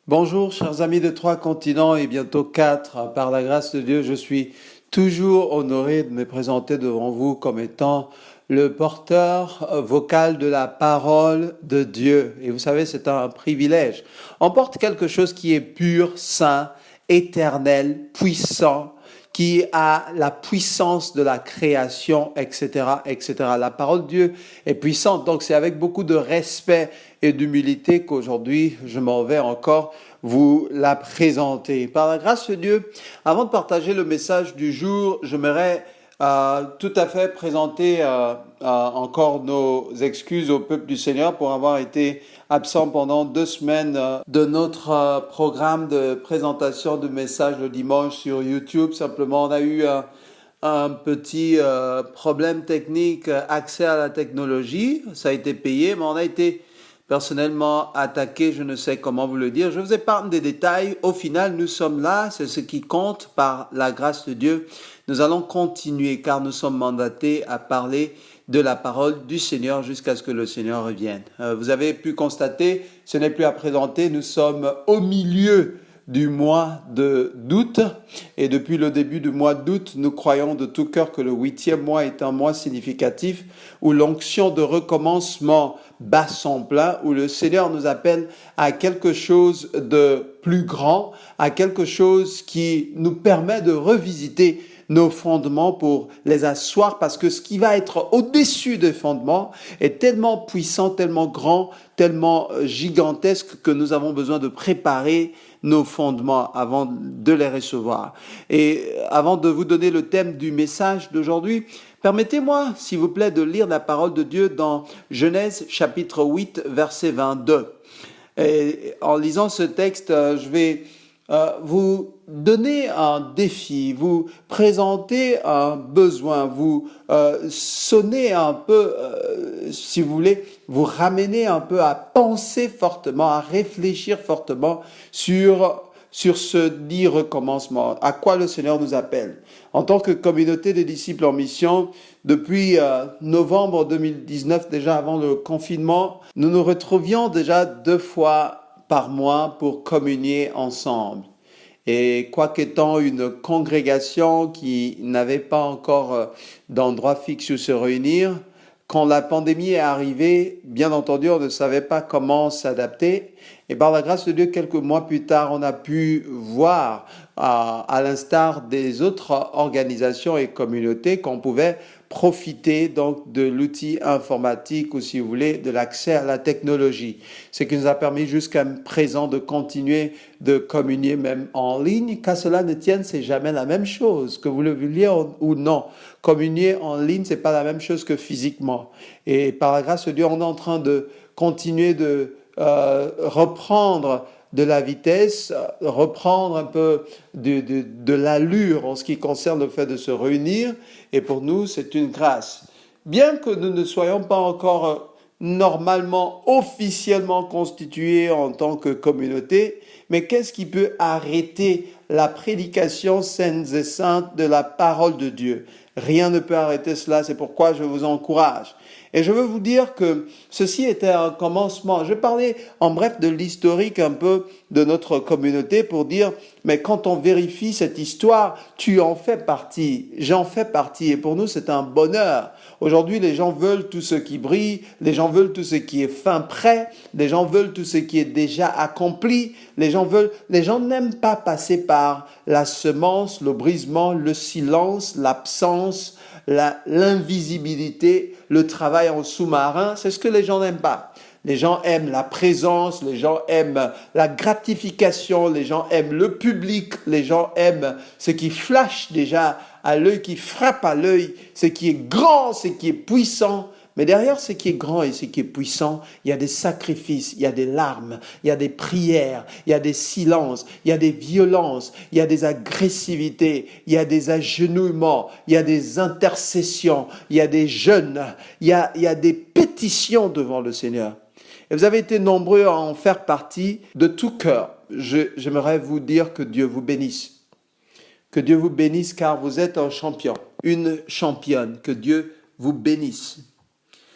Bonjour, chers amis de trois continents et bientôt quatre. Par la grâce de Dieu, je suis toujours honoré de me présenter devant vous comme étant le porteur vocal de la parole de Dieu. Et vous savez, c'est un privilège. On porte quelque chose qui est pur, saint, éternel, puissant, qui a la puissance de la création, etc., etc. La parole de Dieu est puissante, donc c'est avec beaucoup de respect et d'humilité qu'aujourd'hui je m'en vais encore vous la présenter. Par la grâce de Dieu, avant de partager le message du jour, j'aimerais tout à fait présenter encore nos excuses au peuple du Seigneur pour avoir été absent pendant 2 semaines de notre programme de présentation de messages le dimanche sur YouTube. Simplement, on a eu un petit problème technique, accès à la technologie. Ça a été payé, mais on a été personnellement attaqué, je ne sais comment vous le dire. Je vous épargne des détails. Au final, nous sommes là, c'est ce qui compte par la grâce de Dieu. Nous allons continuer car nous sommes mandatés à parler de la parole du Seigneur jusqu'à ce que le Seigneur revienne. Vous avez pu constater, ce n'est plus à présenter, nous sommes au milieu du mois d'août et depuis le début du mois d'août, nous croyons de tout cœur que le 8e mois est un mois significatif où l'onction de recommencement bat son plein, où le Seigneur nous appelle à quelque chose de plus grand, à quelque chose qui nous permet de revisiter nos fondements pour les asseoir, parce que ce qui va être au-dessus des fondements est tellement puissant, tellement grand, tellement gigantesque que nous avons besoin de préparer nos fondements avant de les recevoir. Et avant de vous donner le thème du message d'aujourd'hui, permettez-moi, s'il vous plaît, de lire la parole de Dieu dans Genèse chapitre 8, verset 22. Et en lisant ce texte, je vais vous donner un défi, vous présenter un besoin, vous sonner un peu, si vous voulez, vous ramener un peu à penser fortement, à réfléchir fortement sur ce dit recommencement, à quoi le Seigneur nous appelle. En tant que communauté de disciples en mission, depuis novembre 2019, déjà avant le confinement, nous nous retrouvions déjà 2 fois par mois pour communier ensemble. Et quoiqu'étant une congrégation qui n'avait pas encore d'endroit fixe où se réunir, quand la pandémie est arrivée, bien entendu, on ne savait pas comment s'adapter. Et par la grâce de Dieu, quelques mois plus tard, on a pu voir, à l'instar des autres organisations et communautés, qu'on pouvait profiter donc de l'outil informatique ou, si vous voulez, de l'accès à la technologie. Ce qui nous a permis jusqu'à présent de continuer de communier même en ligne. Qu'à cela ne tienne, c'est jamais la même chose, que vous le vouliez ou non. Communier en ligne, c'est pas la même chose que physiquement. Et par la grâce de Dieu, on est en train de continuer de reprendre de la vitesse, reprendre un peu de l'allure en ce qui concerne le fait de se réunir. Et pour nous, c'est une grâce. Bien que nous ne soyons pas encore normalement, officiellement constitués en tant que communauté, mais qu'est-ce qui peut arrêter la prédication saine et sainte de la parole de Dieu? Rien ne peut arrêter cela, c'est pourquoi je vous encourage. Et je veux vous dire que ceci était un commencement. Je parlais en bref de l'historique un peu de notre communauté pour dire, mais quand on vérifie cette histoire, tu en fais partie, j'en fais partie. Et pour nous, c'est un bonheur. Aujourd'hui, les gens veulent tout ce qui brille, les gens veulent tout ce qui est fin prêt, les gens veulent tout ce qui est déjà accompli, les gens n'aiment pas passer par la semence, le brisement, le silence, l'absence, l'invisibilité, le travail en sous-marin, c'est ce que les gens n'aiment pas. Les gens aiment la présence, les gens aiment la gratification, les gens aiment le public, les gens aiment ce qui flash déjà à l'œil, qui frappe à l'œil, ce qui est grand, ce qui est puissant. Mais derrière ce qui est grand et ce qui est puissant, il y a des sacrifices, il y a des larmes, il y a des prières, il y a des silences, il y a des violences, il y a des agressivités, il y a des agenouillements, il y a des intercessions, il y a des jeûnes, il y a des pétitions devant le Seigneur. Et vous avez été nombreux à en faire partie de tout cœur. J'aimerais vous dire que Dieu vous bénisse. Que Dieu vous bénisse car vous êtes un champion, une championne. Que Dieu vous bénisse.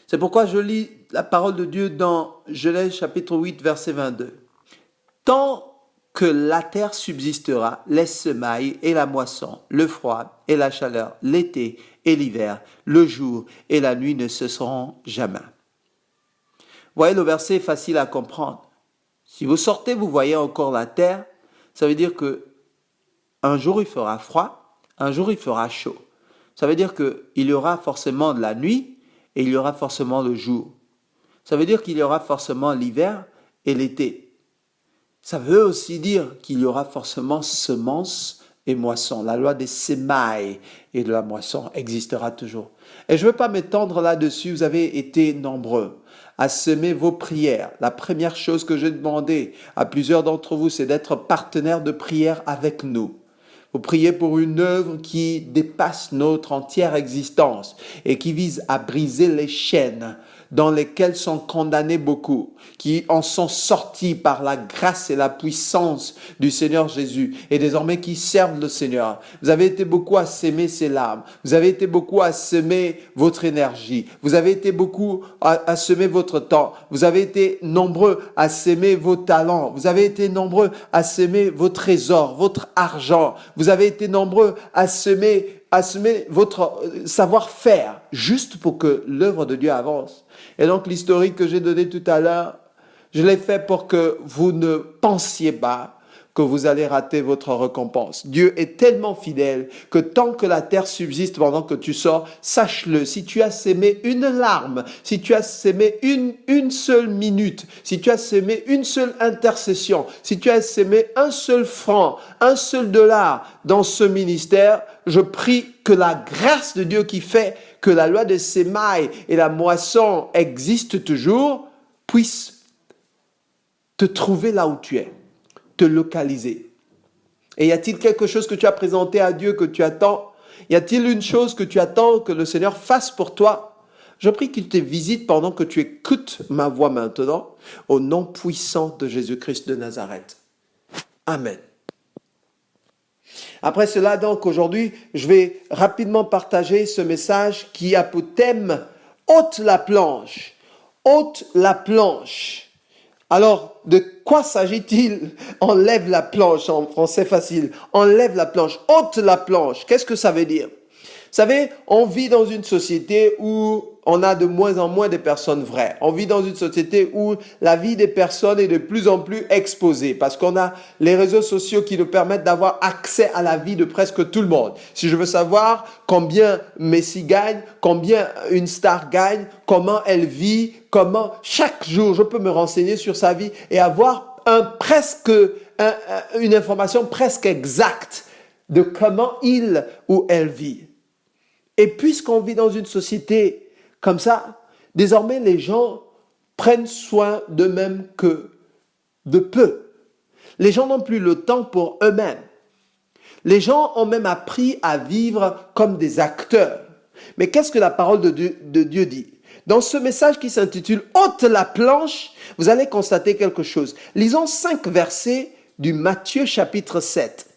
C'est pourquoi je lis la parole de Dieu dans Genèse chapitre 8, verset 22. Tant que la terre subsistera, les semailles et la moisson, le froid et la chaleur, l'été et l'hiver, le jour et la nuit ne cesseront jamais. Vous voyez, le verset est facile à comprendre. Si vous sortez, vous voyez encore la terre, ça veut dire que un jour il fera froid, un jour il fera chaud. Ça veut dire qu'il y aura forcément de la nuit et il y aura forcément le jour. Ça veut dire qu'il y aura forcément l'hiver et l'été. Ça veut aussi dire qu'il y aura forcément semences et moissons. La loi des semailles et de la moisson existera toujours. Et je ne veux pas m'étendre là-dessus, vous avez été nombreux à semer vos prières. La première chose que j'ai demandé à plusieurs d'entre vous, c'est d'être partenaire de prière avec nous. Vous priez pour une œuvre qui dépasse notre entière existence et qui vise à briser les chaînes dans lesquelles sont condamnés beaucoup, qui en sont sortis par la grâce et la puissance du Seigneur Jésus et désormais qui servent le Seigneur. Vous avez été beaucoup à s'aimer ces larmes, vous avez été beaucoup à semer votre énergie, vous avez été beaucoup à semer votre temps, vous avez été nombreux à s'aimer vos talents, vous avez été nombreux à s'aimer vos trésors, votre argent, vous avez été nombreux à semer votre savoir-faire juste pour que l'œuvre de Dieu avance. Et donc l'historique que j'ai donné tout à l'heure, je l'ai fait pour que vous ne pensiez pas que vous allez rater votre récompense. Dieu est tellement fidèle que tant que la terre subsiste pendant que tu sors, sache-le, si tu as sémé une larme, si tu as sémé une seule minute, si tu as sémé une seule intercession, si tu as sémé un seul franc, un seul dollar dans ce ministère, je prie que la grâce de Dieu qui fait que la loi des semailles et la moisson existent toujours, puisse te trouver là où tu es, te localiser. Et y a-t-il quelque chose que tu as présenté à Dieu que tu attends? Y a-t-il une chose que tu attends que le Seigneur fasse pour toi? Je prie qu'il te visite pendant que tu écoutes ma voix maintenant, au nom puissant de Jésus-Christ de Nazareth. Amen. Après cela, donc, aujourd'hui, je vais rapidement partager ce message qui a pour thème « Ôte la planche ». Ôte la planche. Alors, de quoi s'agit-il? Enlève la planche, en français facile. Enlève la planche, ôte la planche. Qu'est-ce que ça veut dire? Vous savez, on vit dans une société où on a de moins en moins de personnes vraies. On vit dans une société où la vie des personnes est de plus en plus exposée parce qu'on a les réseaux sociaux qui nous permettent d'avoir accès à la vie de presque tout le monde. Si je veux savoir combien Messi gagne, combien une star gagne, comment elle vit, comment chaque jour je peux me renseigner sur sa vie et avoir une information presque exacte de comment il ou elle vit. Et puisqu'on vit dans une société comme ça, désormais les gens prennent soin d'eux-mêmes que de peu. Les gens n'ont plus le temps pour eux-mêmes. Les gens ont même appris à vivre comme des acteurs. Mais qu'est-ce que la parole de Dieu dit? Dans ce message qui s'intitule « Ôte la planche », vous allez constater quelque chose. Lisons 5 versets du Matthieu chapitre 7.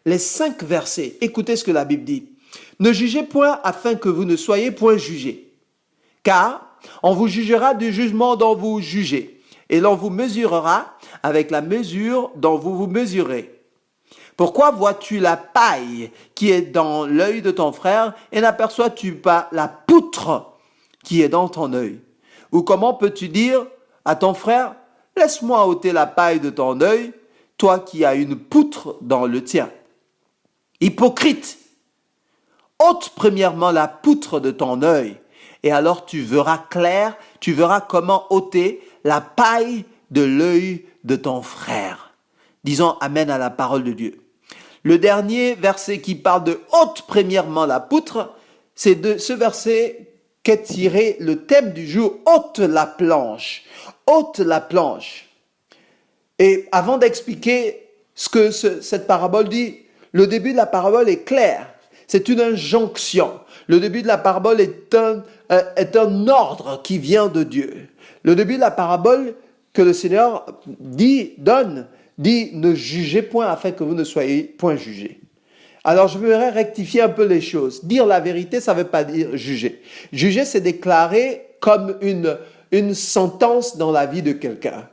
Les 5 versets, écoutez ce que la Bible dit. « Ne jugez point afin que vous ne soyez point jugés. Car on vous jugera du jugement dont vous jugez, et l'on vous mesurera avec la mesure dont vous vous mesurez. Pourquoi vois-tu la paille qui est dans l'œil de ton frère et n'aperçois-tu pas la poutre qui est dans ton œil? Ou comment peux-tu dire à ton frère, laisse-moi ôter la paille de ton œil, toi qui as une poutre dans le tien? Hypocrite, ôte premièrement la poutre de ton œil, et alors tu verras clair, tu verras comment ôter la paille de l'œil de ton frère. Disons amen à la parole de Dieu. Le dernier verset qui parle de ôte premièrement la poutre, c'est de ce verset qu'est tiré le thème du jour, ôte la planche. Ôte la planche. Et avant d'expliquer ce que cette parabole dit, le début de la parabole est clair. C'est une injonction. Le début de la parabole est un ordre qui vient de Dieu. Le début de la parabole que le Seigneur dit, ne jugez point afin que vous ne soyez point jugés. Alors je voudrais rectifier un peu les choses. Dire la vérité, ça ne veut pas dire juger. Juger, c'est déclarer comme une sentence dans la vie de quelqu'un.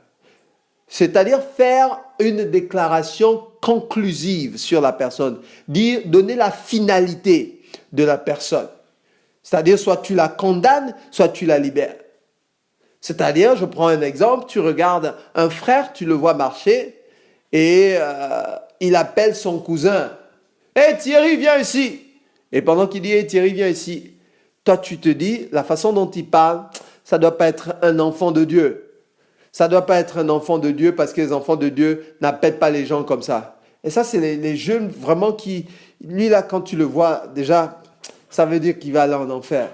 C'est-à-dire faire une déclaration conclusive sur la personne, donner la finalité de la personne. C'est-à-dire soit tu la condamnes, soit tu la libères. C'est-à-dire, je prends un exemple, tu regardes un frère, tu le vois marcher et il appelle son cousin. Hey Thierry, viens ici. Et pendant qu'il dit hey Thierry, viens ici, toi tu te dis, la façon dont il parle, ça ne doit pas être un enfant de Dieu. Ça ne doit pas être un enfant de Dieu parce que les enfants de Dieu n'appellent pas les gens comme ça. Et ça, c'est les jeunes vraiment qui, lui là, quand tu le vois, déjà, ça veut dire qu'il va aller en enfer.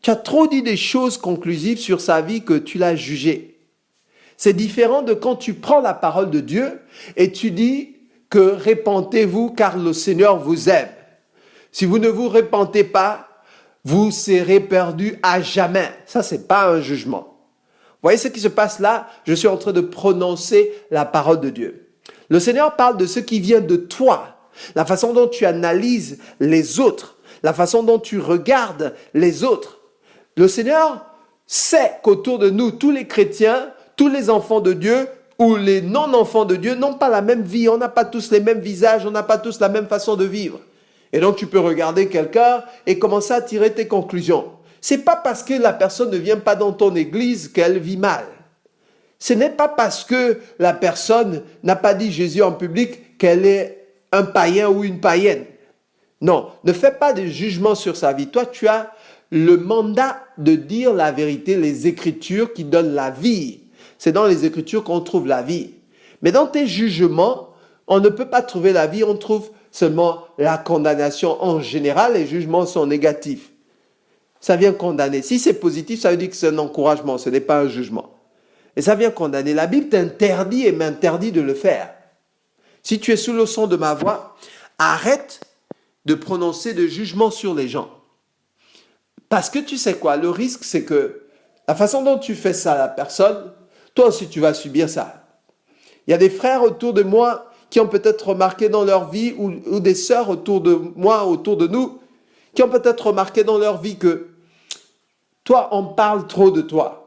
Tu as trop dit des choses conclusives sur sa vie que tu l'as jugé. C'est différent de quand tu prends la parole de Dieu et tu dis que répentez-vous car le Seigneur vous aime. Si vous ne vous repentez pas, vous serez perdus à jamais. Ça, c'est pas un jugement. Vous voyez ce qui se passe là? Je suis en train de prononcer la parole de Dieu. Le Seigneur parle de ce qui vient de toi, la façon dont tu analyses les autres, la façon dont tu regardes les autres. Le Seigneur sait qu'autour de nous, tous les chrétiens, tous les enfants de Dieu ou les non-enfants de Dieu n'ont pas la même vie. On n'a pas tous les mêmes visages, on n'a pas tous la même façon de vivre. Et donc tu peux regarder quelqu'un et commencer à tirer tes conclusions. C'est pas parce que la personne ne vient pas dans ton église qu'elle vit mal. Ce n'est pas parce que la personne n'a pas dit Jésus en public qu'elle est un païen ou une païenne. Non, ne fais pas de jugement sur sa vie. Toi, tu as le mandat de dire la vérité, les Écritures qui donnent la vie. C'est dans les Écritures qu'on trouve la vie. Mais dans tes jugements, on ne peut pas trouver la vie, on trouve seulement la condamnation en général. Les jugements sont négatifs. Ça vient condamner. Si c'est positif, ça veut dire que c'est un encouragement, ce n'est pas un jugement. Et ça vient condamner. La Bible t'interdit et m'interdit de le faire. Si tu es sous le son de ma voix, arrête de prononcer de jugement sur les gens. Parce que tu sais quoi, le risque c'est que la façon dont tu fais ça à la personne, toi aussi tu vas subir ça. Il y a des frères autour de moi qui ont peut-être remarqué dans leur vie, ou des sœurs autour de moi, autour de nous, qui ont peut-être remarqué dans leur vie que toi, on parle trop de toi.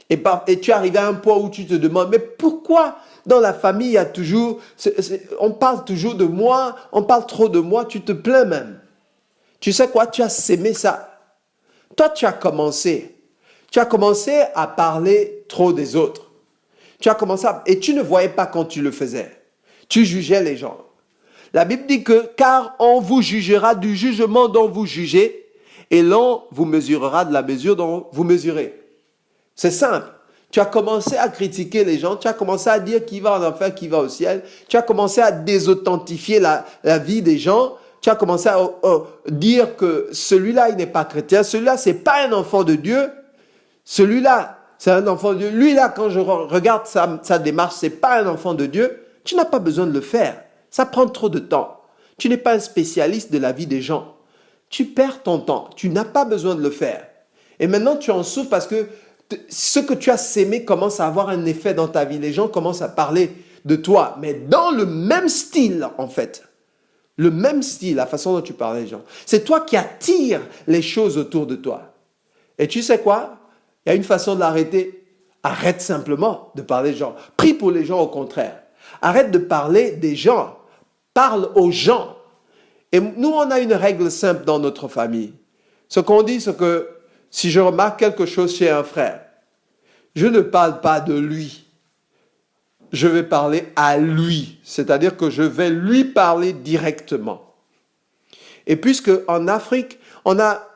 Et tu arrives à un point où tu te demandes, mais pourquoi dans la famille, il y a toujours, on parle toujours de moi, on parle trop de moi, tu te plains même. Tu sais quoi, tu as sémé ça. Toi, tu as commencé à parler trop des autres. Et tu ne voyais pas quand tu le faisais. Tu jugeais les gens. La Bible dit que, car on vous jugera du jugement dont vous jugez, et l'on vous mesurera de la mesure dont vous mesurez. C'est simple. Tu as commencé à critiquer les gens, tu as commencé à dire qui va en enfer, qui va au ciel, tu as commencé à désauthentifier la vie des gens, tu as commencé à dire que celui-là, il n'est pas chrétien, celui-là, c'est pas un enfant de Dieu, celui-là, c'est un enfant de Dieu. Lui, là, quand je regarde sa démarche, c'est pas un enfant de Dieu. Tu n'as pas besoin de le faire. Ça prend trop de temps. Tu n'es pas un spécialiste de la vie des gens. Tu perds ton temps. Tu n'as pas besoin de le faire. Et maintenant, tu en souffres parce que ce que tu as sémé commence à avoir un effet dans ta vie. Les gens commencent à parler de toi, mais dans le même style, en fait. Le même style, la façon dont tu parles des gens. C'est toi qui attires les choses autour de toi. Et tu sais quoi? Il y a une façon de l'arrêter. Arrête simplement de parler des gens. Prie pour les gens au contraire. Arrête de parler des gens. Parle aux gens. Et nous, on a une règle simple dans notre famille. Ce qu'on dit, c'est que si je remarque quelque chose chez un frère, je ne parle pas de lui. Je vais parler à lui. C'est-à-dire que je vais lui parler directement. Et puisque en Afrique, on a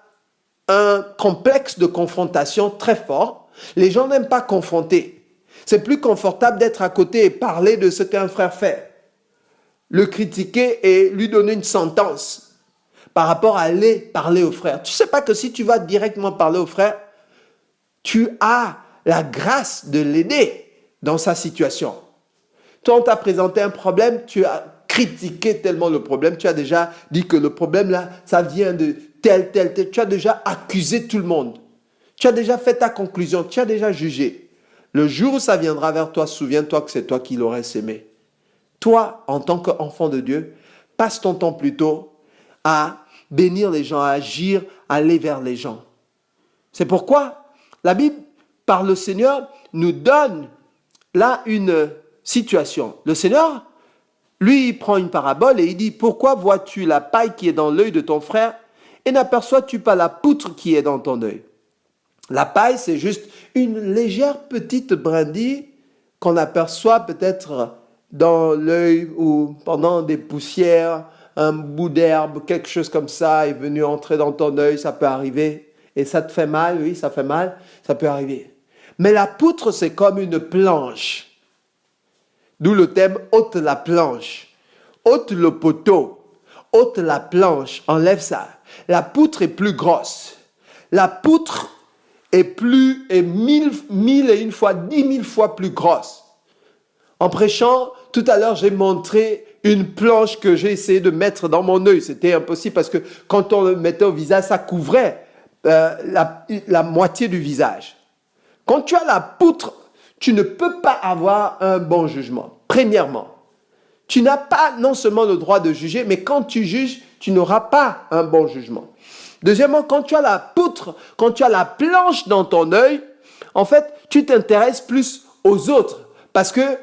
un complexe de confrontation très fort, les gens n'aiment pas confronter. C'est plus confortable d'être à côté et parler de ce qu'un frère fait. Le critiquer et lui donner une sentence par rapport à aller parler au frère. Tu ne sais pas que si tu vas directement parler au frère, tu as la grâce de l'aider dans sa situation. Toi, on t'a présenté un problème, tu as critiqué tellement le problème, tu as déjà dit que le problème là, ça vient de tel. Tu as déjà accusé tout le monde. Tu as déjà fait ta conclusion, tu as déjà jugé. Le jour où ça viendra vers toi, souviens-toi que c'est toi qui l'aurais sémé. Toi, en tant qu'enfant de Dieu, passe ton temps plutôt à bénir les gens, à agir, à aller vers les gens. C'est pourquoi la Bible, par le Seigneur, nous donne là une situation. Le Seigneur, lui, il prend une parabole et il dit, pourquoi vois-tu la paille qui est dans l'œil de ton frère et n'aperçois-tu pas la poutre qui est dans ton œil? La paille, c'est juste une légère petite brindille qu'on aperçoit peut-être dans l'œil ou pendant des poussières, un bout d'herbe, quelque chose comme ça est venu entrer dans ton œil, ça peut arriver. Et ça te fait mal, oui, ça fait mal, ça peut arriver. Mais la poutre, c'est comme une planche. D'où le thème « ôte la planche ». Ôte le poteau, ôte la planche, enlève ça. La poutre est plus grosse. La poutre est mille et une fois, 10 000 fois plus grosse. En prêchant, tout à l'heure, j'ai montré une planche que j'ai essayé de mettre dans mon œil. C'était impossible parce que quand on le mettait au visage, ça couvrait la moitié du visage. Quand tu as la poutre, tu ne peux pas avoir un bon jugement. Premièrement, tu n'as pas non seulement le droit de juger, mais quand tu juges, tu n'auras pas un bon jugement. Deuxièmement, quand tu as la poutre, quand tu as la planche dans ton œil, en fait, tu t'intéresses plus aux autres. Parce que,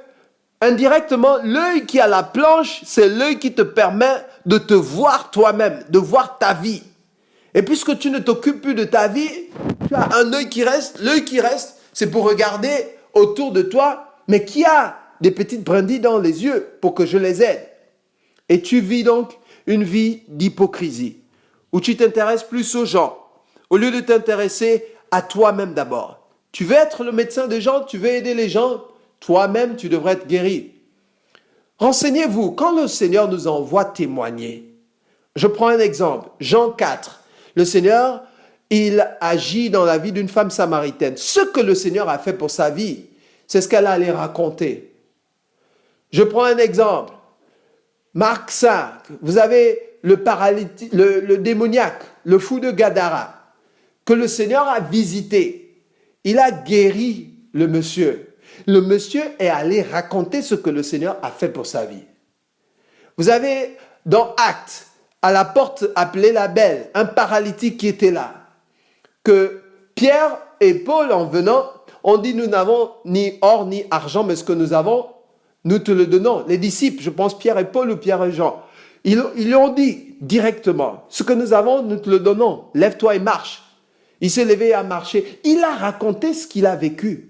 indirectement, l'œil qui a la planche, c'est l'œil qui te permet de te voir toi-même, de voir ta vie. Et puisque tu ne t'occupes plus de ta vie, tu as un œil qui reste. L'œil qui reste, c'est pour regarder autour de toi, mais qui a des petites brindilles dans les yeux pour que je les aide. Et tu vis donc une vie d'hypocrisie, où tu t'intéresses plus aux gens, au lieu de t'intéresser à toi-même d'abord. Tu veux être le médecin des gens, tu veux aider les gens, toi-même tu devrais être guéri. Renseignez-vous, quand le Seigneur nous envoie témoigner, je prends un exemple, Jean 4, le Seigneur, il agit dans la vie d'une femme samaritaine. Ce que le Seigneur a fait pour sa vie, c'est ce qu'elle allait raconter. Je prends un exemple. Marc 5, vous avez le paralytique, le démoniaque, le fou de Gadara, que le Seigneur a visité. Il a guéri le monsieur. Le monsieur est allé raconter ce que le Seigneur a fait pour sa vie. Vous avez dans Actes, à la porte appelée la Belle, un paralytique qui était là, que Pierre et Paul, en venant, ont dit, nous n'avons ni or ni argent, mais ce que nous avons, nous te le donnons. Les disciples, je pense Pierre et Paul ou Pierre et Jean, ils lui ont dit directement, ce que nous avons, nous te le donnons. Lève-toi et marche. Il s'est levé et a marché. Il a raconté ce qu'il a vécu.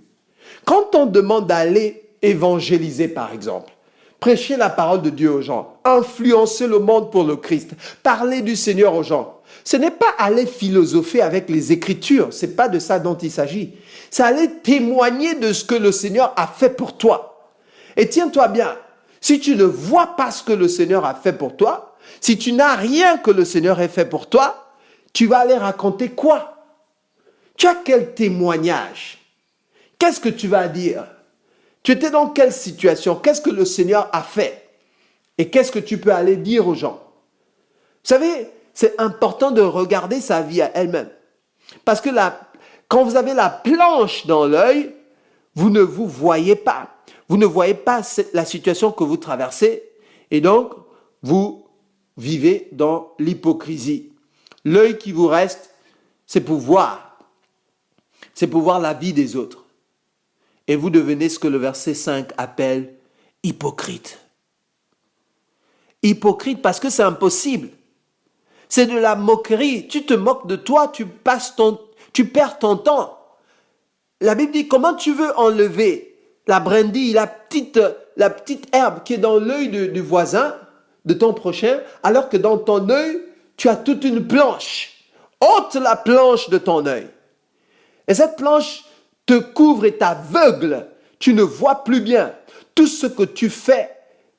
Quand on demande d'aller évangéliser, par exemple, prêcher la parole de Dieu aux gens, influencer le monde pour le Christ, parler du Seigneur aux gens, ce n'est pas aller philosopher avec les Écritures, ce n'est pas de ça dont il s'agit. C'est aller témoigner de ce que le Seigneur a fait pour toi. Et tiens-toi bien, si tu ne vois pas ce que le Seigneur a fait pour toi, si tu n'as rien que le Seigneur ait fait pour toi, tu vas aller raconter quoi? Tu as quel témoignage? Qu'est-ce que tu vas dire? Tu étais dans quelle situation? Qu'est-ce que le Seigneur a fait? Et qu'est-ce que tu peux aller dire aux gens? Vous savez, c'est important de regarder sa vie à elle-même. Parce que quand vous avez la planche dans l'œil, vous ne vous voyez pas. Vous ne voyez pas la situation que vous traversez et donc vous vivez dans l'hypocrisie. L'œil qui vous reste, c'est pour voir. C'est pour voir la vie des autres. Et vous devenez ce que le verset 5 appelle hypocrite. Hypocrite parce que c'est impossible. C'est de la moquerie. Tu te moques de toi, tu perds ton temps. La Bible dit, comment tu veux enlever la brindille, la petite herbe qui est dans l'œil du voisin, de ton prochain, alors que dans ton œil, tu as toute une planche. Ôte la planche de ton œil. Et cette planche te couvre et t'aveugle. Tu ne vois plus bien. Tout ce que tu fais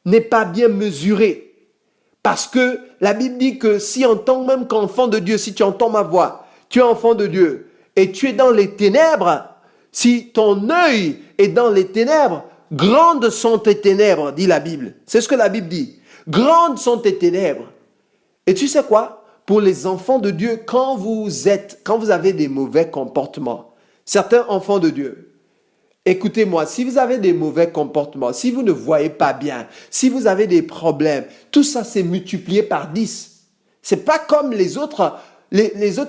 n'est pas bien mesuré. Parce que la Bible dit que si en tant même qu'enfant de Dieu, si tu entends ma voix, tu es enfant de Dieu et tu es dans les ténèbres, si ton œil est dans les ténèbres, grandes sont tes ténèbres, dit la Bible. C'est ce que la Bible dit. Grandes sont tes ténèbres. Et tu sais quoi? Pour les enfants de Dieu, quand vous avez des mauvais comportements, certains enfants de Dieu, écoutez-moi, si vous avez des mauvais comportements, si vous ne voyez pas bien, si vous avez des problèmes, tout ça c'est multiplié par 10. C'est pas comme les autres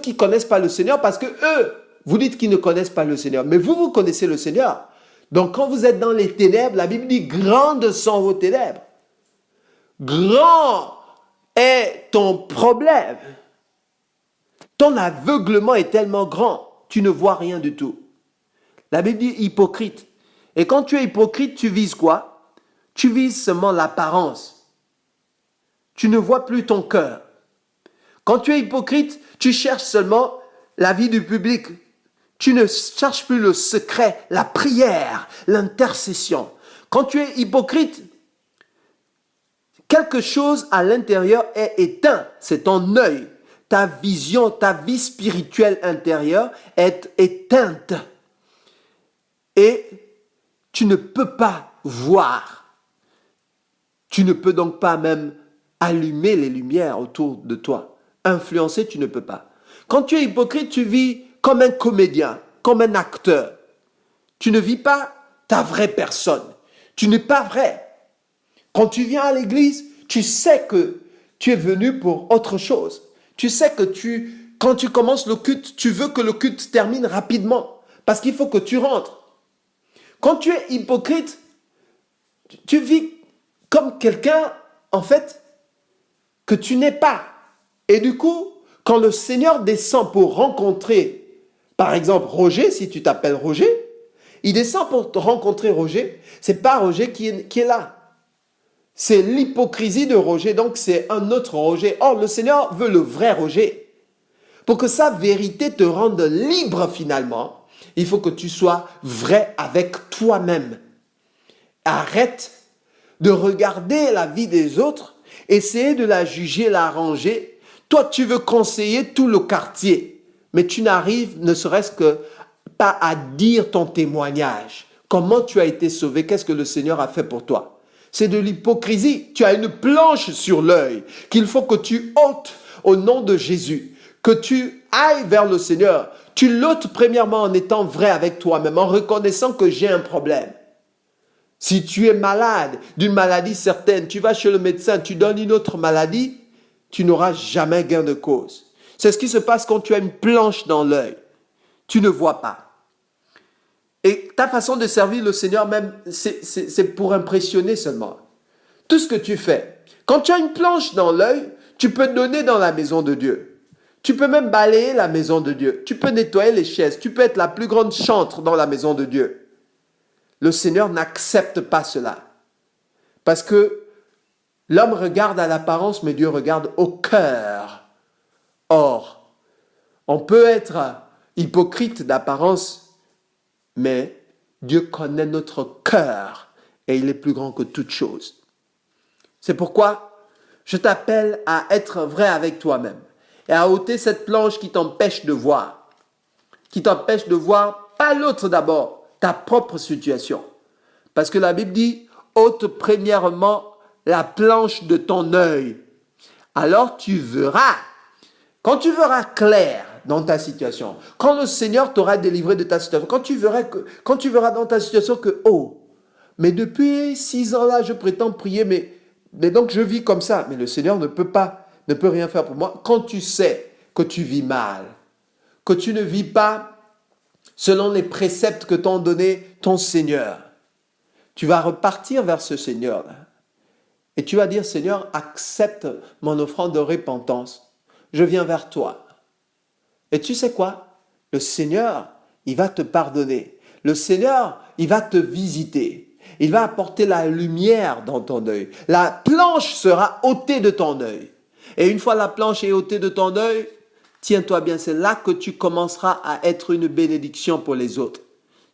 qui connaissent pas le Seigneur parce que eux, vous dites qu'ils ne connaissent pas le Seigneur, mais vous connaissez le Seigneur. Donc quand vous êtes dans les ténèbres, la Bible dit grandes sont vos ténèbres. Grand est ton problème. Ton aveuglement est tellement grand, tu ne vois rien du tout. La Bible dit hypocrite. Et quand tu es hypocrite, tu vises quoi? Tu vises seulement l'apparence. Tu ne vois plus ton cœur. Quand tu es hypocrite, tu cherches seulement la vie du public. Tu ne cherches plus le secret, la prière, l'intercession. Quand tu es hypocrite, quelque chose à l'intérieur est éteint. C'est ton œil. Ta vision, ta vie spirituelle intérieure est éteinte. Et tu ne peux pas voir. Tu ne peux donc pas même allumer les lumières autour de toi. Influencer, tu ne peux pas. Quand tu es hypocrite, tu vis comme un comédien, comme un acteur. Tu ne vis pas ta vraie personne. Tu n'es pas vrai. Quand tu viens à l'église, tu sais que tu es venu pour autre chose. Tu sais que quand tu commences le culte, tu veux que le culte termine rapidement parce qu'il faut que tu rentres. Quand tu es hypocrite, tu vis comme quelqu'un, en fait, que tu n'es pas. Et du coup, quand le Seigneur descend pour rencontrer, par exemple, Roger, si tu t'appelles Roger, il descend pour te rencontrer Roger, c'est pas Roger qui est là. C'est l'hypocrisie de Roger, donc c'est un autre Roger. Or, le Seigneur veut le vrai Roger. Pour que sa vérité te rende libre finalement, il faut que tu sois vrai avec toi-même. Arrête de regarder la vie des autres, essayer de la juger, la ranger. Toi, tu veux conseiller tout le quartier, mais tu n'arrives ne serait-ce que pas à dire ton témoignage. Comment tu as été sauvé? Qu'est-ce que le Seigneur a fait pour toi? C'est de l'hypocrisie. Tu as une planche sur l'œil qu'il faut que tu ôtes au nom de Jésus, que tu ailles vers le Seigneur. Tu l'ôtes premièrement en étant vrai avec toi-même, en reconnaissant que j'ai un problème. Si tu es malade d'une maladie certaine, tu vas chez le médecin, tu donnes une autre maladie, tu n'auras jamais gain de cause. C'est ce qui se passe quand tu as une planche dans l'œil. Tu ne vois pas. Et ta façon de servir le Seigneur même, c'est pour impressionner seulement. Tout ce que tu fais. Quand tu as une planche dans l'œil, tu peux donner dans la maison de Dieu. Tu peux même balayer la maison de Dieu. Tu peux nettoyer les chaises. Tu peux être la plus grande chantre dans la maison de Dieu. Le Seigneur n'accepte pas cela. Parce que l'homme regarde à l'apparence, mais Dieu regarde au cœur. Or, on peut être hypocrite d'apparence, mais Dieu connaît notre cœur et il est plus grand que toute chose. C'est pourquoi je t'appelle à être vrai avec toi-même et à ôter cette planche qui t'empêche de voir. Qui t'empêche de voir, pas l'autre d'abord, ta propre situation. Parce que la Bible dit, ôte premièrement la planche de ton œil. Alors tu verras. Quand tu verras clair dans ta situation, quand le Seigneur t'aura délivré de ta situation, quand tu verras dans ta situation que, oh, mais depuis 6 ans là, je prétends prier, mais donc je vis comme ça. Mais le Seigneur ne peut rien faire pour moi. Quand tu sais que tu vis mal, que tu ne vis pas selon les préceptes que t'ont donné ton Seigneur, tu vas repartir vers ce Seigneur-là. Et tu vas dire, Seigneur, accepte mon offrande de repentance. Je viens vers toi. Et tu sais quoi? Le Seigneur, il va te pardonner. Le Seigneur, il va te visiter. Il va apporter la lumière dans ton œil. La planche sera ôtée de ton œil. Et une fois la planche est ôtée de ton œil, tiens-toi bien, c'est là que tu commenceras à être une bénédiction pour les autres.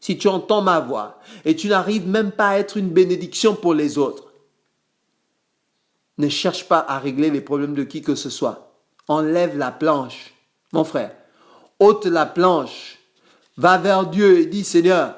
Si tu entends ma voix et tu n'arrives même pas à être une bénédiction pour les autres, ne cherche pas à régler les problèmes de qui que ce soit. Enlève la planche. Mon frère, ôte la planche. Va vers Dieu et dis, Seigneur,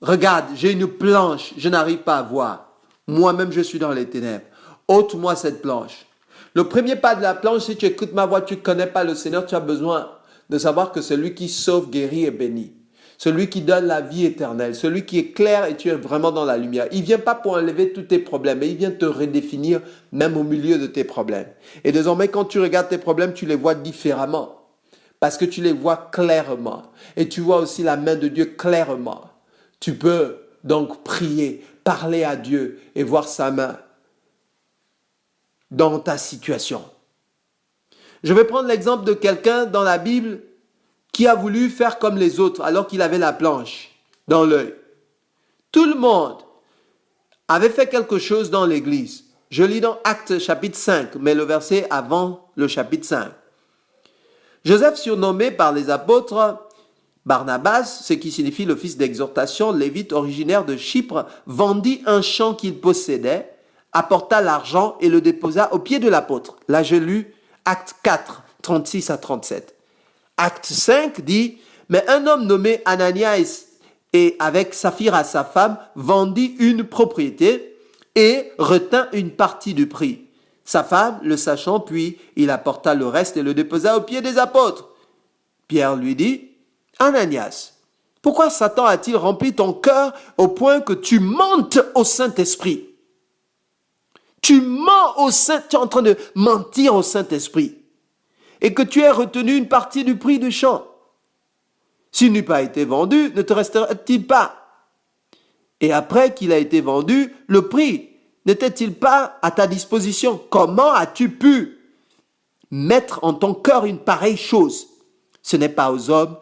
regarde, j'ai une planche, je n'arrive pas à voir. Moi-même, je suis dans les ténèbres. Ôte-moi cette planche. Le premier pas de la planche, si tu écoutes ma voix, tu ne connais pas le Seigneur, tu as besoin de savoir que c'est lui qui sauve, guérit et bénit. Celui qui donne la vie éternelle, celui qui est clair et tu es vraiment dans la lumière. Il ne vient pas pour enlever tous tes problèmes, mais il vient te redéfinir même au milieu de tes problèmes. Et désormais, quand tu regardes tes problèmes, tu les vois différemment. Parce que tu les vois clairement. Et tu vois aussi la main de Dieu clairement. Tu peux donc prier, parler à Dieu et voir sa main dans ta situation. Je vais prendre l'exemple de quelqu'un dans la Bible qui a voulu faire comme les autres alors qu'il avait la planche dans l'œil. Tout le monde avait fait quelque chose dans l'église. Je lis dans Actes chapitre 5, mais le verset avant le chapitre 5. Joseph, surnommé par les apôtres Barnabas, ce qui signifie le fils d'exhortation, lévite originaire de Chypre, vendit un champ qu'il possédait, apporta l'argent et le déposa aux pieds de l'apôtre. Là, je lis Acte 4, 36 à 37. Acte 5 dit, mais un homme nommé Ananias et avec Saphira sa femme vendit une propriété et retint une partie du prix. Sa femme, le sachant, puis il apporta le reste et le déposa aux pieds des apôtres. Pierre lui dit, Ananias, pourquoi Satan a-t-il rempli ton cœur au point que tu mentes au Saint-Esprit? Tu mens au Saint, tu es en train de mentir au Saint-Esprit. Et que tu aies retenu une partie du prix du champ. S'il n'eût pas été vendu, ne te resterait-il pas? Et après qu'il a été vendu, le prix n'était-il pas à ta disposition? Comment as-tu pu mettre en ton cœur une pareille chose? Ce n'est pas aux hommes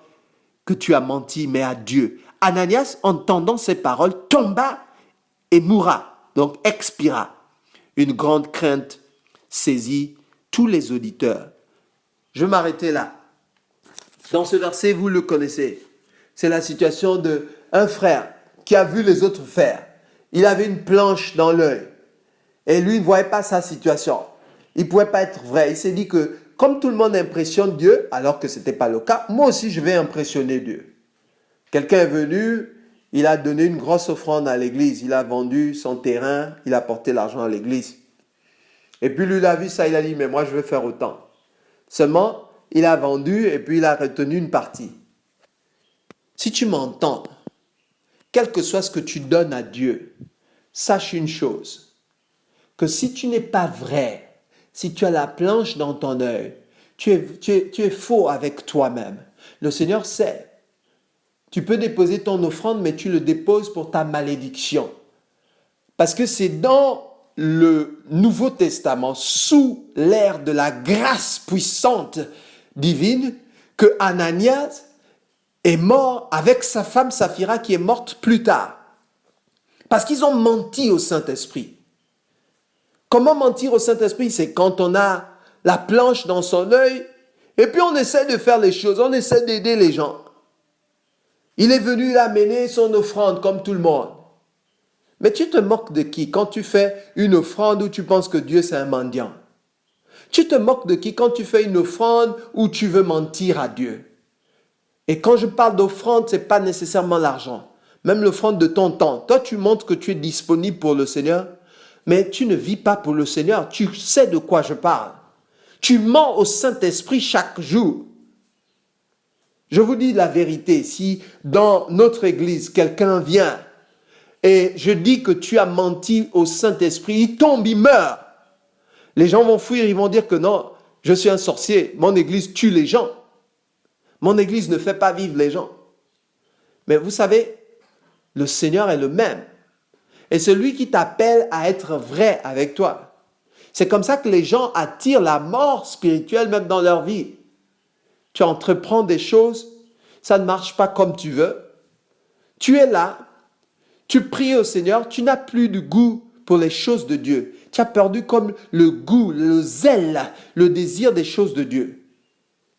que tu as menti, mais à Dieu. Ananias, entendant ces paroles, tomba et mourra, donc expira. Une grande crainte saisit tous les auditeurs. Je vais m'arrêter là. Dans ce verset, vous le connaissez. C'est la situation d'un frère qui a vu les autres faire. Il avait une planche dans l'œil. Et lui, il ne voyait pas sa situation. Il ne pouvait pas être vrai. Il s'est dit que comme tout le monde impressionne Dieu, alors que ce n'était pas le cas, moi aussi je vais impressionner Dieu. Quelqu'un est venu, il a donné une grosse offrande à l'église. Il a vendu son terrain, il a porté l'argent à l'église. Et puis lui, il a vu ça, il a dit, mais moi je vais faire autant. Seulement, il a vendu et puis il a retenu une partie. Si tu m'entends, quel que soit ce que tu donnes à Dieu, sache une chose, que si tu n'es pas vrai, si tu as la planche dans ton œil, tu es faux avec toi-même. Le Seigneur sait. Tu peux déposer ton offrande, mais tu le déposes pour ta malédiction. Parce que c'est dans le Nouveau Testament, sous l'ère de la grâce puissante divine, que Ananias est mort avec sa femme Saphira qui est morte plus tard. Parce qu'ils ont menti au Saint-Esprit. Comment mentir au Saint-Esprit? C'est quand on a la planche dans son œil et puis on essaie de faire les choses, on essaie d'aider les gens. Il est venu amener son offrande comme tout le monde. Mais tu te moques de qui quand tu fais une offrande où tu penses que Dieu c'est un mendiant? Tu te moques de qui quand tu fais une offrande où tu veux mentir à Dieu? Et quand je parle d'offrande, ce n'est pas nécessairement l'argent. Même l'offrande de ton temps. Toi, tu montres que tu es disponible pour le Seigneur, mais tu ne vis pas pour le Seigneur. Tu sais de quoi je parle. Tu mens au Saint-Esprit chaque jour. Je vous dis la vérité, si dans notre église, quelqu'un vient et je dis que tu as menti au Saint-Esprit, il tombe, il meurt. Les gens vont fuir, ils vont dire que non, je suis un sorcier, mon église tue les gens. Mon église ne fait pas vivre les gens. Mais vous savez, le Seigneur est le même. Et celui qui t'appelle à être vrai avec toi. C'est comme ça que les gens attirent la mort spirituelle même dans leur vie. Tu entreprends des choses, ça ne marche pas comme tu veux. Tu es là, tu pries au Seigneur, tu n'as plus de goût pour les choses de Dieu. Tu as perdu comme le goût, le zèle, le désir des choses de Dieu.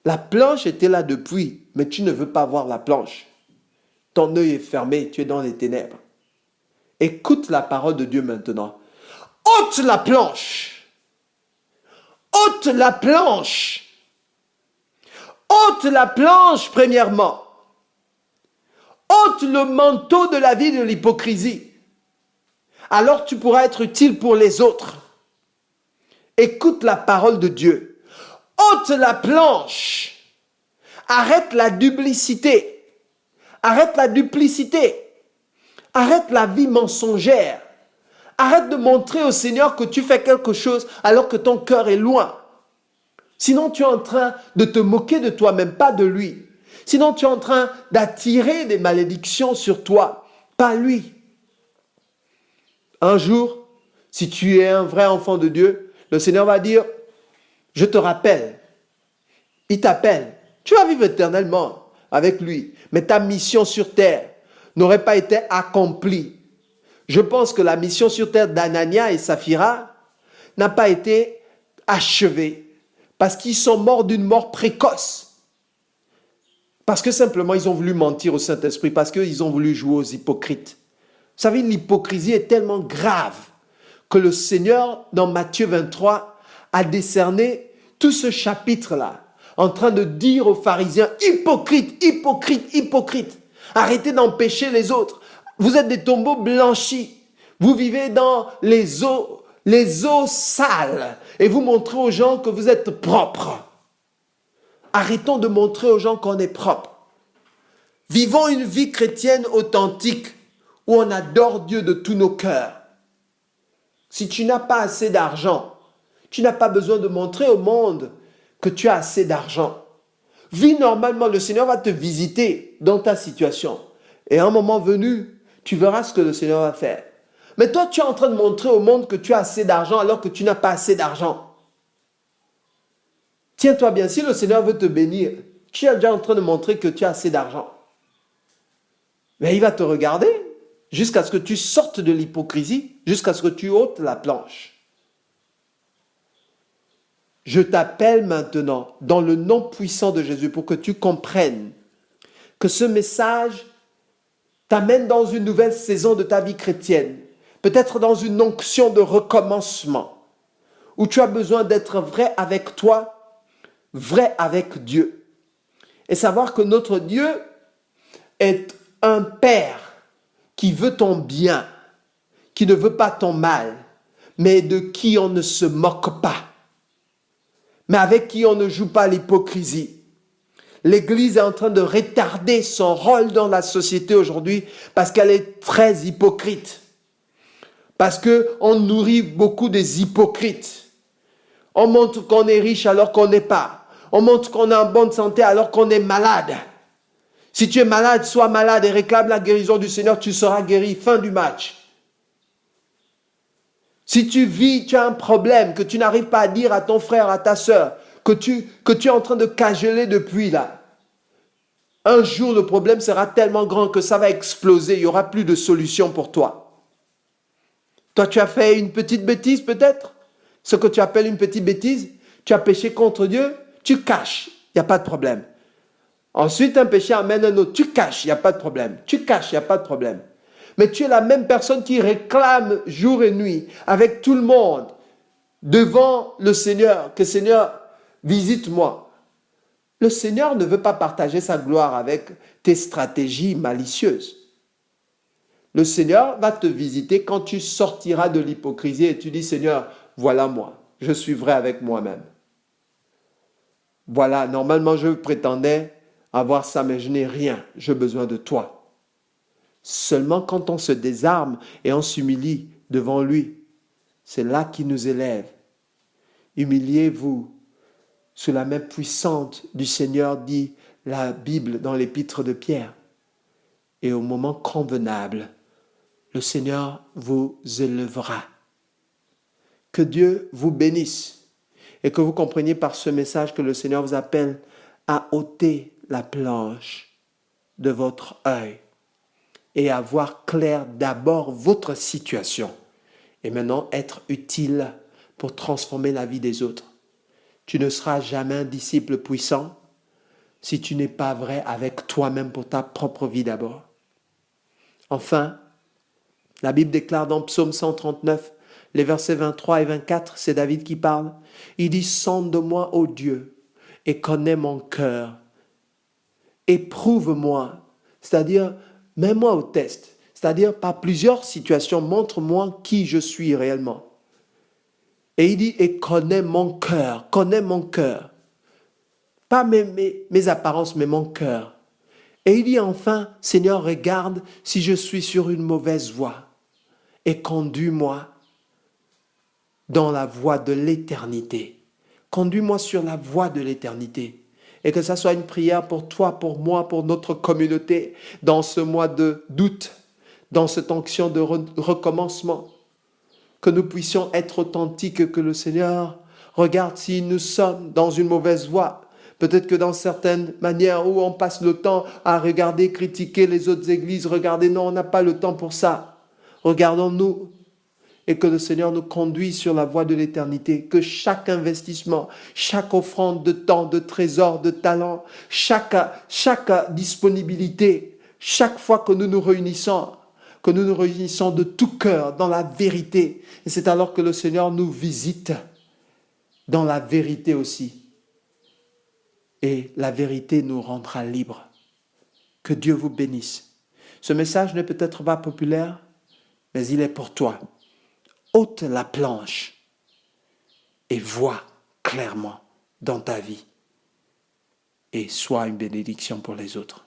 La planche était là depuis, mais tu ne veux pas voir la planche. Ton œil est fermé, tu es dans les ténèbres. Écoute la parole de Dieu maintenant. Ôte la planche. Ôte la planche. Ôte la planche, premièrement. Ôte le manteau de la vie de l'hypocrisie. Alors tu pourras être utile pour les autres. Écoute la parole de Dieu. Ôte la planche. Arrête la duplicité. Arrête la duplicité. Arrête la vie mensongère. Arrête de montrer au Seigneur que tu fais quelque chose alors que ton cœur est loin. Sinon, tu es en train de te moquer de toi-même, pas de lui. Sinon, tu es en train d'attirer des malédictions sur toi. pas lui. Un jour, si tu es un vrai enfant de Dieu, le Seigneur va dire, je te rappelle, il t'appelle, tu vas vivre éternellement avec lui, mais ta mission sur terre n'aurait pas été accomplie. Je pense que la mission sur terre d'Anania et Saphira n'a pas été achevée parce qu'ils sont morts d'une mort précoce. Parce que simplement ils ont voulu mentir au Saint-Esprit, parce qu'ils ont voulu jouer aux hypocrites. Vous savez, l'hypocrisie est tellement grave que le Seigneur, dans Matthieu 23, a décerné tout ce chapitre-là, en train de dire aux pharisiens, hypocrites, hypocrites, hypocrites, arrêtez d'empêcher les autres. Vous êtes des tombeaux blanchis, vous vivez dans les eaux sales, et vous montrez aux gens que vous êtes propres. Arrêtons de montrer aux gens qu'on est propre. Vivons une vie chrétienne authentique, où on adore Dieu de tous nos cœurs. Si tu n'as pas assez d'argent, tu n'as pas besoin de montrer au monde que tu as assez d'argent. Vis normalement, le Seigneur va te visiter dans ta situation. Et à un moment venu, tu verras ce que le Seigneur va faire. Mais toi, tu es en train de montrer au monde que tu as assez d'argent alors que tu n'as pas assez d'argent. Tiens-toi bien, si le Seigneur veut te bénir, tu es déjà en train de montrer que tu as assez d'argent. Mais il va te regarder jusqu'à ce que tu sortes de l'hypocrisie, jusqu'à ce que tu ôtes la planche. Je t'appelle maintenant dans le nom puissant de Jésus pour que tu comprennes que ce message t'amène dans une nouvelle saison de ta vie chrétienne, peut-être dans une onction de recommencement, où tu as besoin d'être vrai avec toi, vrai avec Dieu, et savoir que notre Dieu est un Père qui veut ton bien, qui ne veut pas ton mal, mais de qui on ne se moque pas, mais avec qui on ne joue pas l'hypocrisie. L'Église est en train de retarder son rôle dans la société aujourd'hui parce qu'elle est très hypocrite. Parce qu'on nourrit beaucoup des hypocrites. On montre qu'on est riche alors qu'on n'est pas. On montre qu'on est en bonne santé alors qu'on est malade. Si tu es malade, sois malade et réclame la guérison du Seigneur, tu seras guéri. Fin du match. Si tu vis, tu as un problème que tu n'arrives pas à dire à ton frère, à ta soeur, que tu es en train de cajoler depuis là, un jour le problème sera tellement grand que ça va exploser, il n'y aura plus de solution pour toi. Toi, tu as fait une petite bêtise peut-être, ce que tu appelles une petite bêtise, tu as péché contre Dieu, tu caches, il n'y a pas de problème. Ensuite, un péché amène un autre. Tu caches, il n'y a pas de problème. Tu caches, il n'y a pas de problème. Mais tu es la même personne qui réclame jour et nuit, avec tout le monde, devant le Seigneur, que Seigneur, visite-moi. Le Seigneur ne veut pas partager sa gloire avec tes stratégies malicieuses. Le Seigneur va te visiter quand tu sortiras de l'hypocrisie et tu dis, Seigneur, voilà moi, je suis vrai avec moi-même. Voilà, normalement je prétendais avoir ça, mais je n'ai rien, j'ai besoin de toi. Seulement quand on se désarme et on s'humilie devant lui, c'est là qu'il nous élève. Humiliez-vous sous la main puissante du Seigneur, dit la Bible dans l'épître de Pierre. Et au moment convenable, le Seigneur vous élèvera. Que Dieu vous bénisse et que vous compreniez par ce message que le Seigneur vous appelle à ôter la planche de votre œil et à voir clair d'abord votre situation et maintenant être utile pour transformer la vie des autres. Tu ne seras jamais un disciple puissant si tu n'es pas vrai avec toi-même pour ta propre vie d'abord. Enfin, la Bible déclare dans Psaume 139, les versets 23 et 24, c'est David qui parle. Il dit, sonde-moi, ô Dieu, et connais mon cœur. Éprouve-moi, c'est-à-dire, mets-moi au test. C'est-à-dire, par plusieurs situations, montre-moi qui je suis réellement. Et il dit, et connais mon cœur, connais mon cœur. Pas mes apparences, mais mon cœur. Et il dit enfin, Seigneur, regarde si je suis sur une mauvaise voie et conduis-moi dans la voie de l'éternité. Conduis-moi sur la voie de l'éternité. Et que ça soit une prière pour toi, pour moi, pour notre communauté dans ce mois d'août, dans cette onction de recommencement, que nous puissions être authentiques, que le Seigneur regarde si nous sommes dans une mauvaise voie. Peut-être que dans certaines manières où on passe le temps à regarder, critiquer les autres églises, regarder, non, on n'a pas le temps pour ça. Regardons-nous et que le Seigneur nous conduise sur la voie de l'éternité, que chaque investissement, chaque offrande de temps, de trésors, de talents, chaque disponibilité, chaque fois que nous nous réunissons de tout cœur dans la vérité. Et c'est alors que le Seigneur nous visite dans la vérité aussi. Et la vérité nous rendra libres. Que Dieu vous bénisse. Ce message n'est peut-être pas populaire, mais il est pour toi. Ôte la planche et vois clairement dans ta vie. Et sois une bénédiction pour les autres.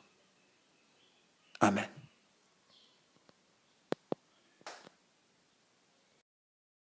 Amen.